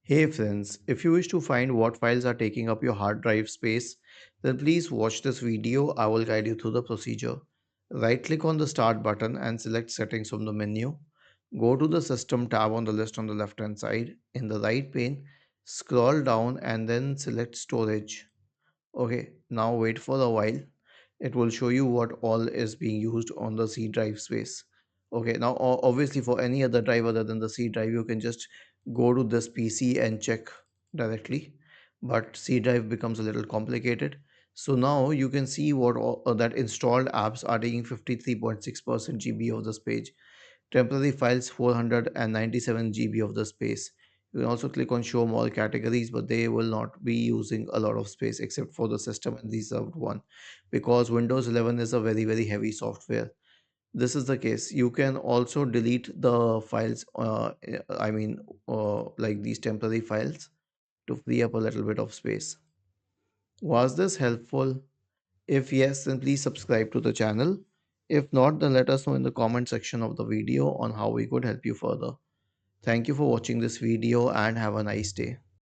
Hey friends, if you wish to find what files are taking up your hard drive space, then please watch this video. I will guide you through the procedure. Right click on the start button and select settings from the menu. Go to the system tab on the list on the left hand side. In the right pane, scroll down and then select storage. Okay, now wait for a while. It will show you what all is being used on the C drive space. Okay, now obviously for any other drive other than the C drive, you can just go to this PC and check directly. But C drive becomes a little complicated. So now you can see what all, that installed apps are taking 53.6% GB of this page. Temporary files 497 GB of the space. You can also click on show more categories, but they will not be using a lot of space except for the system and reserved one because Windows 11 is a very heavy software. This is the case. You can also delete the files, like these temporary files to free up a little bit of space. Was this helpful? If yes, then please subscribe to the channel. If not, then let us know in the comment section of the video on how we could help you further. Thank you for watching this video and have a nice day.